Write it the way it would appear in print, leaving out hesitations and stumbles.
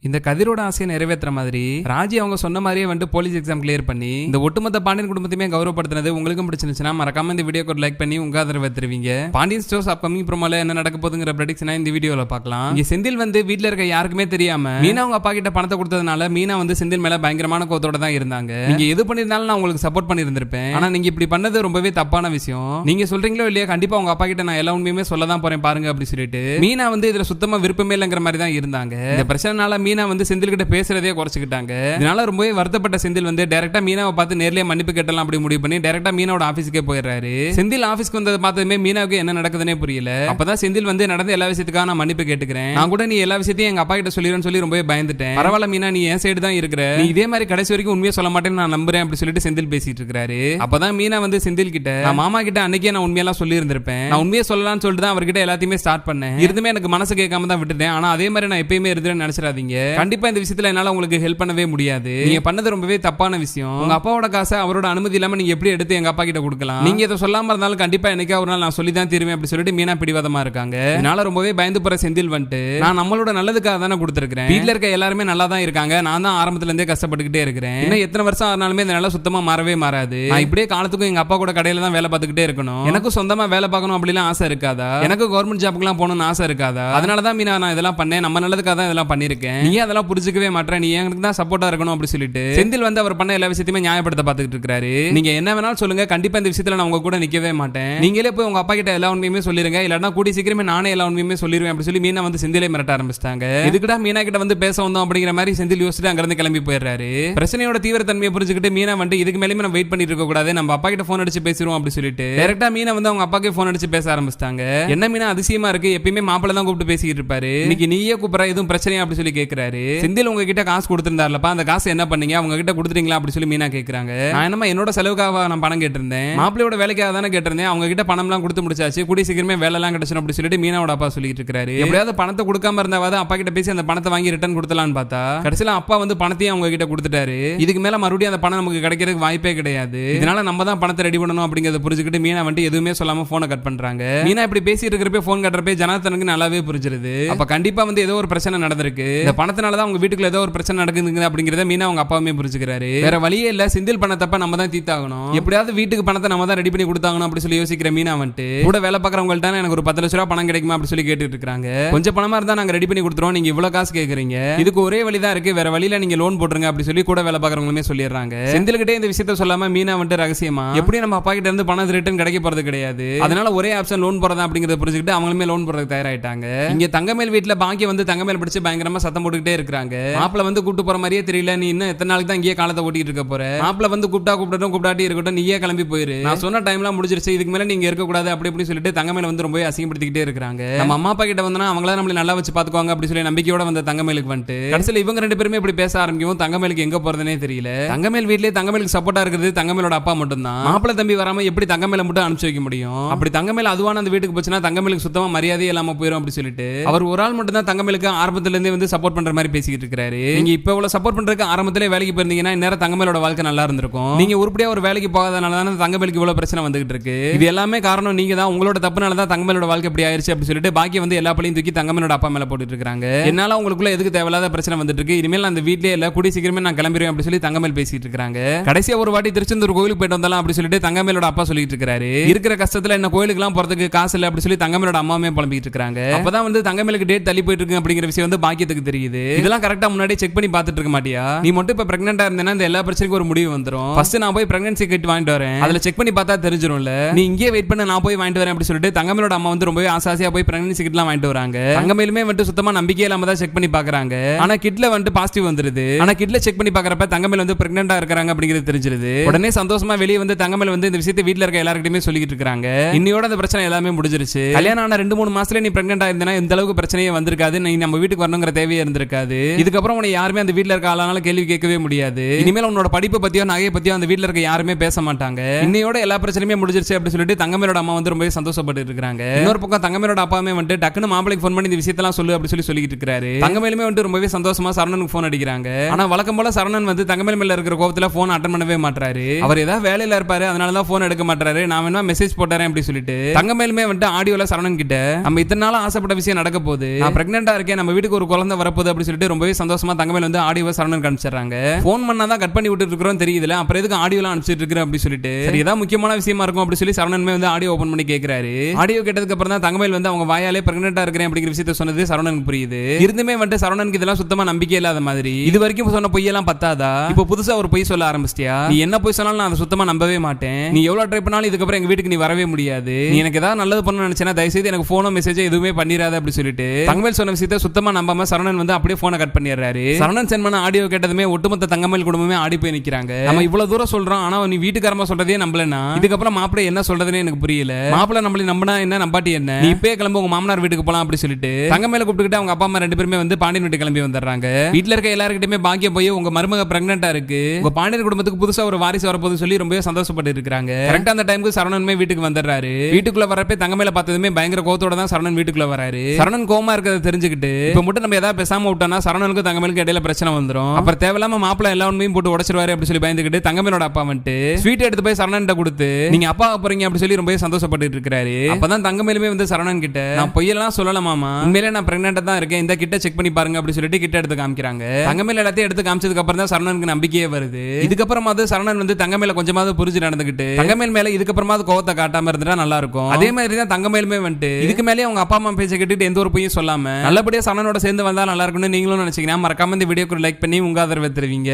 இந்த கதிரோட ஆசையை நிறைவேற்ற மாதிரி ராஜி அவங்க சொன்ன மாதிரியே வந்து போலீஸ் எக்ஸாம் கிளியர் பண்ணி இந்த ஒட்டுமொத்த பாண்டியன் குடும்பத்தையுமே கௌரவப்படுத்தினது உங்களுக்கும் பிடிச்சிருந்துச்சுன்னா மறக்காம இந்த வீடியோக்கு ஒரு லைக் பண்ணி உங்க ஆதரவு தருவீங்க. பாண்டியன் ஸ்டோர்ஸ் அப்கமிங் ப்ரோமோல என்ன நடக்க போகுதுங்கிற ப்ரெடிக்ஷனை இந்த வீடியோல பார்க்கலாம். இங்க செந்தில் வந்து வீட்ல இருக்க யாருக்குமே தெரியாம மீனா அவங்க அப்பா கிட்ட பணத்தை கொடுத்ததுனால மீனா வந்து செந்தில் மேல பயங்கரமான கோவத்தோட தான் இருந்தாங்க. நீங்க எது பண்ணிருந்தாலும் நான் உங்களுக்கு சப்போர்ட் பண்ணிருந்திருப்பேன். ஆனா நீங்க இப்படி பண்ணது ரொம்பவே தப்பான விஷயம். நீங்க சொல்றீங்களோ இல்லையா, கண்டிப்பா உங்க அப்பா கிட்ட நான் எல்லா உண்மையுமே சொல்லதான் போறேன் பாருங்க அப்படி சொல்லிட்டு மீனா வந்து இதுல சுத்தமா விருப்பமே இல்லைங்கிற மாதிரி தான் இருந்தாங்க. இந்த பிரச்சனைனால மீனா வந்து செந்தில் கிட்ட பேசுறதே குறைச்சிக்கிட்டாங்க. இதனால ரொம்பவே வருத்தப்பட்ட செந்தில் வந்து டைரக்டா மீனாவை பார்த்து நேர்லயே மன்னிப்பு கேட்டலாம் அப்படி முடிவு பண்ணி டைரக்டா மீனாவோட ஆபீஸ்க்கே போயிடுறாரு. செந்தில் ஆபீஸ்க்கு வந்ததை பார்த்ததுமே மீனாவுக்கு என்ன நடக்குதுன்னே புரியல. அப்பதான் செந்தில் வந்து நடந்த எல்லா விஷயத்துக்காக நான் மன்னிப்பு கேட்டுக்கிறேன், நான் கூட நீ எல்லா விஷயத்தையும் எங்க அப்பா கிட்ட சொல்லிடுறேன்னு சொல்லி ரொம்பவே பயந்துட்டேன். பரவாயில்ல மீனா, நீ என் சைடு தான் இருக்கிற, நீ இதே மாதிரி கடைசி வரைக்கும் உண்மையை சொல்ல மாட்டேன்னு நான் நம்புறேன் அப்படி சொல்லிட்டு செந்தில் பேசிட்டு இருக்காரு. அப்பதான் மீனா வந்து செந்தில் கிட்ட, நான் மாமா கிட்ட அன்னைக்கே நான் உண்மையெல்லாம் சொல்லி இருந்திருப்பேன், நான் உண்மையை சொல்லலாம்னு சொல்லிட்டு தான் அவர்கிட்ட எல்லாத்தையுமே ஸ்டார்ட் பண்ணேன். இருந்துமே எனக்கு மனசு கேட்காம தான் விட்டுட்டேன். ஆனா அதே மாதிரி நான் எப்பயுமே இருந்தேன்னு நினைச்சிடாதீங்க. கண்டிப்பா இந்த விஷயத்துல என்னால உங்களுக்கு ஹெல்ப் பண்ணவே முடியாது. நீங்க பண்ணது ரொம்பவே தப்பான விஷயம். உங்க அப்பாவோட காசை அவரோட அனுமதி இல்லாம நீங்க எப்படி எடுத்து எங்க அப்பா கிட்ட கொடுக்கலாம்? நீங்க இதை சொல்லாம இருந்தாலும் கண்டிப்பா என்னைக்கா ஒரு நாள் நான் சொல்லி தான் தீருவேன் அப்படி சொல்லிட்டு மீனா பிடிவாதமா இருக்காங்க. இதனால ரொம்பவே பயந்து போற செந்தில் வந்துட்டு, நான் நம்மளோட நல்லதுக்காக தானே கொடுத்துருக்கேன், வீட்டுல இருக்க எல்லாருமே நல்லா தான் இருக்காங்க, நான் தான் ஆரம்பத்துல இருந்தே கஷ்டப்பட்டுக்கிட்டே இருக்கிறேன், இன்னும் எத்தனை வருஷம் ஆனாலுமே இந்த நிலை சுத்தமா மாறவே மாறாது. நான் இப்படியே காலத்துக்கும் எங்க அப்பா கூட கடையில தான் வேலை பார்த்துக்கிட்டே இருக்கணும், எனக்கு சொந்தமா வேலை பார்க்கணும் அப்படிலாம் ஆசை இருக்காதா? எனக்கு கவர்மெண்ட் ஜாப்புக்குலாம் போகணும்னு ஆசை இருக்காதா? அதனாலதான் மீனா நான் இதெல்லாம் பண்ணேன், நம்ம நல்லதுக்காக தான் இதெல்லாம் பண்ணிருக்கேன், நீ அதெல்லாம் புரிஞ்சுக்கவே மாட்டேன், நீ எனக்கு தான் சப்போர்ட்டா இருக்கணும் அப்படி சொல்லிட்டு செந்தில் வந்து அவர் பண்ண எல்லா விஷயத்தையுமே நியாயப்படுத்த பார்த்துட்டு இருக்காரு. நீங்க என்ன வேணாலும் சொல்லுங்க, கண்டிப்பா இந்த விஷயத்துல நான் உங்க கூட நிக்கவே மாட்டேன், நீங்களே போய் உங்க அப்பா கிட்ட எல்லா உண்மையுமே சொல்லிருங்க, இல்லன்னா கூடி சீக்கிரமே நானே எல்லா உண்மையுமே சொல்லிடுவேன் அப்படி சொல்லி மீனா வந்து செந்திலே மிரட்ட ஆரம்பிச்சிட்டாங்க. இதுக்குடா மீனா கிட்ட வந்து பேச வந்தோம் அப்படிங்கிற மாதிரி செந்தில் யோசிச்சுட்டு அங்க இருந்து கிளம்பி போயிடுறாரு. பிரச்சனையோட தீவிரத்தன்மையை புரிஞ்சுக்கிட்டு மீனா வந்து இதுக்கு மேலே நம்ம வெயிட் பண்ணிட்டு இருக்க கூடாது, நம்ம அப்பா கிட்ட போன் அடிச்சு பேசிடுவோம் அப்படி சொல்லிட்டு டைரக்டா மீனா வந்து அவங்க அப்பாக்கே போன் அடிச்சு பேச ஆரம்பிச்சிட்டாங்க. என்ன மீனா அதிசயமா இருக்கு, எப்பயுமே மாப்பிள்ள தான் கூப்பிட்டு பேசிட்டு இருப்பாரு, இன்னைக்கு நீயே கூப்பிடுற, எதுவும் பிரச்சனையா அப்படி சொல்லி கேட்கிறாரு. செந்தில் உங்ககிட்ட காசு கொடுத்திருந்தாருலப்பா, அந்த காசு என்ன பண்ணீங்க, அவங்க கிட்ட கொடுத்துட்டீங்களா அப்படி சொல்லி மீனா கேட்கறாங்க. நான் என்னமா என்னோட செலவுக்காக நான் பணம் கேட்டிருந்தேன், மாப்பிள்ளையோட வேலைக்காக தானே கேட்டிருந்தேன், அவங்க கிட்ட பணம் எல்லாம் கொடுத்து முடிச்சாச்சு, கூடி சீக்கிரமே வேலை எல்லாம் கிடைச்சிடும் அப்படி சொல்லிட்டு மீனாவோட அப்பா சொல்லிட்டு இருக்காரு. எப்படியாவது பணத்தை கொடுக்காம இருந்தாவது அப்பா கிட்ட பேசி அந்த பணத்தை வாங்கி ரிட்டர்ன் கொடுத்தலான்னு பார்த்தா கடைசியில அப்பா வந்து பணத்தையும் அவங்க கிட்ட கொடுத்துட்டாரு. இதுக்கு மேல மறுபடியும் அந்த பணம் நமக்கு கிடைக்கிறதுக்கு வாய்ப்பே கிடையாது, இதனால நம்ம தான் பணத்தை ரெடி பண்ணணும் அப்படிங்கறத புரிஞ்சுக்கிட்டு மீனா வந்து எதுவுமே சொல்லாம போனை கட் பண்றாங்க. மீனா இப்படி பேசிட்டு இருக்கிறப்ப போன் கட்டுறப்ப ஜனார்த்தனுக்கு நல்லாவே புரிஞ்சிருது, அப்ப கண்டிப்பா வந்து ஏதோ ஒரு பிரச்சனை நடந்திருக்கு, இந்த பணத்தினால தான் அவங்க வீட்டுக்குள்ள ஏதோ ஒரு பிரச்சனை நடக்குது அப்படிங்கறத மீனா அவங்க அப்பாவுமே புரிஞ்சுக்கிறாரு. வேற வழியே இல்ல, செந்தில் பண்ண தப்ப நம்ம தான் தீத்தாகணும், எப்படியாவது வீட்டுக்கு பணத்தை நம்ம தான் ரெடி பண்ணி கொடுத்தாங்கணும் அப்படி சொல்லி யோசிக்கிற மீனா வந்துட்டு கூட வேலை பார்க்கறவங்கள்ட்ட எனக்கு ஒரு 10 லட்ச ரூபாய் பணம் கிடைக்குமா அப்படி சொல்லி கேட்டுட்டு இருக்காங்க. கொஞ்சம் பணமா இருந்தா நாங்க ரெடி பண்ணி கொடுத்துறோம், நீங்க இவ்வளவு காசு கேக்குறீங்க, இதுக்கு ஒரே வழிதான் இருக்கு, வேற வழியில நீங்க லோன் போட்டுருங்க அப்படி சொல்லி கூட வேலை பார்க்கறவங்களுமே சொல்லிடுறாங்க. செந்தில் கிட்டே இந்த விஷயத்த சொல்லாம மீனா வந்துட்டு ரகசியமா எப்படி நம்ம அப்பா கிட்ட இருந்து பணம் ரிட்டர்ன் கிடைக்க போறது கிடையாது, அதனால ஒரே ஆப்ஷன் லோன் போறதா அப்படிங்கறத புரிஞ்சுக்கிட்டு அவங்களுமே லோன் போறதுக்கு தயாராயிட்டாங்க. இங்க தங்கமேல் வீட்டுல பாக்கி வந்து தங்கமேல் பிடிச்சு பயங்கரமா சத்தம் போட்டுக்கிட்டே இருக்காங்க. மாப்பிள்ள வந்து கூட்டு போற மாதிரியே தெரியல, நீ இன்னும் எத்தனை நாளைக்கு தான் இங்கே காலத்தை ஓட்டிட்டு இருக்க போற, மாப்பிள்ள வந்து கூப்பிட்டாட்டி இருக்கட்டும், நீயே கிளம்பி போயிரு, நான் சொன்ன டைம்லாம் முடிஞ்சிருச்சு, இதுக்கு மேல நீங்க இருக்க கூடாது அப்படி இப்படி சொல்லிட்டு தங்கமேல வந்து ரொம்ப அசிங்கப்படுத்திக்கிட்டே இருக்காங்க. நம்ம அம்மா அப்பா கிட்ட வந்தா அவங்கள நம்மள நல்லா வச்சு பாத்துக்குவாங்க அப்படி சொல்லி நம்பிக்கையோட வந்த தங்கமேலுக்கு வந்துட்டு கடைசியில இவங்க ரெண்டு பேருமே இப்படி பேச ஆரம்பிக்கும். தங்கமேலுக்கு எங்க போறதுனே தெரியல. தங்கமேல் வீட்லயே தங்கமேலுக்கு சப்போர்ட்டா இருக்கிறது தங்கமேலோட அப்பா மட்டும் தான். மாப்பிள்ள தம்பி வராம எப்படி தங்கமேல மட்டும் அனுப்பிச்சு வைக்க முடியும்? அப்படி தங்கமேல அதுவான அந்த வீட்டுக்கு போச்சுன்னா தங்கமேலுக்கு சுத்தமா மரியாதையே இல்லாம போயிடும் அப்படி சொல்லிட்டு அவர் ஒரு ஆள் மட்டும் தான் தங்கமேலுக்கு ஆரம்பத்துல இருந்தே வந்து சப்போர்ட் பண்ற மாதிரி பேசிக்கிட்டு இருக்காரு. நீங்க இப்ப இவ்வளவு சப்போர்ட் பண்றதுக்கு ஆரம்பத்திலே வேலைக்கு போயிருந்தீங்கன்னா இந்நேரம் தங்கமேலோட வாழ்க்கை நல்லா இருந்திருக்கும். நீங்க உருப்படியா ஒரு வேலைக்கு போகாதனால தான் தங்கமேலுக்கு இவ்வளவு பிரச்சனை வந்துகிட்டு இருக்கு. இது எல்லாமே காரணம் நீங்க தான், உங்களோட தப்புனால தான் தங்கமேலோட வாழ்க்கை இப்படி ஆயிருச்சு அப்படி சொல்லிட்டு பாக்கி வந்து எல்லா பழியும் தூக்கி தங்கமேலோட அப்பா மேல போட்டுட்டு இருக்காங்க. என்னால உங்களுக்குள்ள எதுக்கு தேவையில்லாத பிரச்சனை வந்துட்டு இருக்கு, இனிமேல் அந்த வீட்லயே இல்ல, கூடி சீக்கிரமே நான் கிளம்பிடுவேன் அப்படி சொல்லி தங்கமேல் பேசிட்டு இருக்காங்க. கடைசியா ஒரு வாட்டி திருச்செந்தூர் கோயிலுக்கு போயிட்டு வந்தாலும் அப்படி சொல்லிட்டு தங்கமேலோட அப்பா சொல்லிட்டு இருக்காரு. இருக்கிற கஷ்டத்துல என்ன கோயிலுக்கு எல்லாம் போறதுக்கு காசு இல்ல அப்படி சொல்லி தங்கமேலோட அம்மாவே புலம்பிட்டு இருக்காங்க. அப்பதான் வந்து தங்கமேலுக்கு டேட் தள்ளி போயிட்டு இருக்கு அப்படிங்கிற விஷயம் வந்து பாக்கியத்துக்கு தெரியுது. இதெல்லாம் கரெக்டா முன்னாடி செக் பண்ணி பார்த்துட்டு இருக்க மாட்டியா, நீ மட்டும் இப்ப பிரெக்னெண்டா இருந்தேன்னா இந்த எல்லா பிரச்சனைக்கும் ஒரு முடிவு வந்துரும், ஃபர்ஸ்ட் நான் போய் பிரெக்னன்சி கிட் வாங்கிட்டு வரேன், அதுல செக் பண்ணி பார்த்தா தெரிஞ்சிரும்ல, நீ இங்கே வெயிட் பண்ண, நான் போய் வாங்கிட்டு வரேன் அப்படி சொல்லிட்டு தங்கமேலோட அம்மா வந்து ரொம்பவே ஆசாசியா போய் பிரெக்னன்சி கிட்லாம் வாங்கிட்டு வராங்க. தங்கமேலுமே வந்து சுத்தமா நம்பிக்கை இல்லாம தான் செக் பண்ணி பாக்குறாங்க. ஆனா கிட்ல வந்து பாசிட்டிவ் வந்துருது. ஆனா கிட்ல செக் பண்ணி பாக்குறப்ப தங்கமேல் வந்து பிரெக்னெண்டா இருக்காங்க அப்படிங்கிறது தெரிஞ்சிருது. உடனே சந்தோஷமா வெளியே வந்து தங்கமேல் வந்து இந்த விஷயத்தை வீட்ல இருக்க எல்லாருக்கிட்டயுமே சொல்லிட்டு இருக்காங்க. இன்னையோட அந்த பிரச்சனை எல்லாமே முடிஞ்சிருச்சு, கல்யாணம் ஆன 2-3 மாசத்துல நீ பிரெக்னெண்டா இருந்தேன்னா இந்த அளவுக்கு பிரச்சனையே வந்திருக்காது, நீ நம்ம வீட்டுக்கு வரணுங்கிற தேவையே இருந்திருக்காது, இதுக்கப்புறம் உன்னை யாருமே அந்த வீட்ல இருக்க ஆளானால கேள்வி கேட்கவே முடியாது, இனிமேல் உன்னோட படிப்பு பத்தியோ நகையை பத்தியோ அந்த வீட்ல இருக்க யாருமே பேச மாட்டாங்க, இன்னையோட எல்லா பிரச்சனையுமே முடிஞ்சிருச்சு அப்படி சொல்லிட்டு தங்கமேலோட அம்மா வந்து ரொம்பவே சந்தோஷப்பட்டு இருக்காங்க. இன்னொரு பக்கம் தங்கமேலோட அப்பாமே வந்து டக்குனு மாப்பிளைக்கு ஃபோன் பண்ணி இந்த விஷயத்தெல்லாம் சொல்லு அப்படி சொல்லிட்டு இருக்காரு. தங்கமேலுமே வந்து ரொம்பவே சந்தோஷமா சரவணனுக்கு ஃபோன் அடிக்கிறாங்க. ஆனா வழக்கம் போல சரவணன் வந்து தங்கமேல் மேல இருக்கிற கோபத்துல ஃபோன் அட்டெண்ட் பண்ணவே மாட்டாரு. அவர் ஏதாவது வேலையில இருப்பாரு, அதனால தான் ஃபோன் எடுக்க மாட்டாரு. நான் வேணா மெசேஜ் போட்டாரேன் அப்படி சொல்லிட்டு தங்கமேலுமே வந்து ஆடியோல சரவணன் கிட்ட நம்ம இத்தனை நாள் ஆசைப்பட்ட விஷயம் நடக்க போகுது, நான் பிரெக்னெண்டா இருக்கேன், நம்ம வீட்டுக்கு ஒரு குழந்தை வரப்போகுது போகுது அப்படி சொல்லிட்டு ரொம்பவே சந்தோஷமா தங்கமேல் வந்து ஆடியோ சரவணன் காமிச்சிடுறாங்க. போன் பண்ணாதான் கட் பண்ணி விட்டு இருக்கிறோம் தெரியுதுல, அப்புறம் எதுக்கு ஆடியோலாம் அனுப்பிச்சிட்டு இருக்கிற அப்படி சொல்லிட்டு சரி ஏதாவது முக்கியமான விஷயமா இருக்கும் அப்படி சொல்லி சரவணன்மே வந்து ஆடியோ ஓபன் பண்ணி கேட்கிறாரு. ஆடியோ கேட்டதுக்கு அப்புறம் தான் தங்கமேல் வந்து அவங்க வாயாலே பிரெக்னெண்டா இருக்கிறேன் அப்படிங்கிற விஷயத்தை சொன்னது சரவணனுக்கு புரியுது. இருந்துமே வந்து சரவணனுக்கு இதெல்லாம் சுத்தமா நம்பிக்கை இல்லாத மாதிரி. இது வரைக்கும் சொன்ன பொய்யெல்லாம் பத்தாதா, இப்போ புதுசா ஒரு பொய் சொல்ல ஆரம்பிச்சிட்டியா? நீ என்ன பொய் சொன்னாலும் நான் அதை சுத்தமா நம்பவே மாட்டேன். நீ எவ்வளவு ட்ரை பண்ணாலும் இதுக்கப்புறம் எங்க வீட்டுக்கு நீ வரவே முடியாது. நீ எனக்கு ஏதாவது நல்லது பண்ண நினைச்சேன்னா தயவுசெய்து எனக்கு போனோ மெசேஜ் எதுவுமே பண்ணிராத அப்படி சொல்லிட்டு தங்கமேல் சொன்ன விஷயத்தை சுத்தமா நம்பாம சரவணன் வந்து அப்படியே போனை கட் பண்ணிடுறாரு. சரவணன் சென்ட் பண்ண ஆடியோ கேட்டதுமே ஒட்டுமொத்த தங்கமேல் குடும்பமே ஆடி போய் நிக்கிறாங்க. நம்ம இவ்வளவு தூரம் சொல்றோம், ஆனா நீ வீட்டுக்காரமா சொல்றதே நம்பலனா இதுக்கப்புறம் மாப்பிள்ளை என்ன சொல்றதுன்னு எனக்கு புரியல. மாப்பிள்ளை நம்மள நம்பினா என்ன நம்பாட்டி என்ன, நீ இப்பே கிளம்பு உங்க மாமனார் வீட்டுக்கு போலாம் அப்படி சொல்லிட்டு தங்கமேல கூப்பிட்டுக்கிட்டு அவங்க அப்பா அம்மா ரெண்டு பேருமே வந்து பாண்டியன் வீட்டுக்கு கிளம்பி வந்துடுறாங்க. வீட்டுல இருக்க எல்லாருக்கிட்டயுமே பாக்கியம் போய் உங்க மருமக பிரெக்னெண்டா இருக்கு, உங்க பாண்டியன் குடும்பத்துக்கு புதுசா ஒரு வாரிசு வரப்போகுதுன்னு சொல்லி ரொம்பவே சந்தோஷப்பட்டு இருக்காங்க. கரெக்டா அந்த டைமுக்கு சரவணனுமே வீட்டுக்கு வந்துடுறாரு. வீட்டுக்குள்ள வரப்பே தங்கமேல பார்த்ததுமே பயங்கர கோவத்தோட தான் சரவணன் வீட்டுக்குள்ள வராரு. சரவணன் கோவமா இருக்கிறத தெரிஞ்சுக்கிட்டு இப்ப மட்டும் நம்ம ஏதாவது பேசாம விட்டோம்னா சரவணனுக்கு தங்கமேலுக்கு இடையில பிரச்சனை வந்துரும், அப்புறம் தேவையில்லாம மாப்பிள்ளை எல்லா உண்மையும் போட்டு உடைச்சிருவாரு அப்படி சொல்லி பயந்துக்கிட்டு தங்கமேலோட அப்பா வந்துட்டு ஸ்வீட் எடுத்து போய் சரவணன் கொடுத்து நீங்க அப்பா போறீங்க அப்படி சொல்லி ரொம்ப சந்தோஷப்பட்டு இருக்காரு. அப்பதான் தங்கமேலுமே வந்து சரவணன் கிட்ட நான் பொய்யெல்லாம் சொல்லல மாமா, உண்மையிலே நான் பிரெக்னெண்டா தான் இருக்கேன், இந்த கிட்ட செக் பண்ணி பாருங்க அப்படி சொல்லிட்டு கிட்ட எடுத்து காமிக்கிறாங்க. தங்கமேல எல்லாத்தையும் எடுத்து காமிச்சதுக்கு அப்புறம் தான் சரவணனுக்கு நம்பிக்கையே வருது. இதுக்கப்புறமா சரவணன் வந்து தங்கமேல கொஞ்சமாவது புரிஞ்சு நடந்துக்கிட்டு தங்கமேல் மேல இதுக்கப்புறமா கோவத்தை காட்டாம இருந்தா நல்லா இருக்கும். அதே மாதிரி தான் தங்கமேலுமே வந்துட்டு இதுக்கு மேலே அவங்க அப்பா அம்மா பேச்ச கேட்டுட்டு எந்த ஒரு பொய்யும் சொல்லாம நல்லபடியா சரவணனோட சேர்ந்து வந்தா நல்லா இருக்கும்னு நீங்களும் நினைச்சீங்கன்னா மறக்காம இந்த வீடியோக்கு லைக் பண்ணி உங்க ஆதரவை தெரிவிங்க.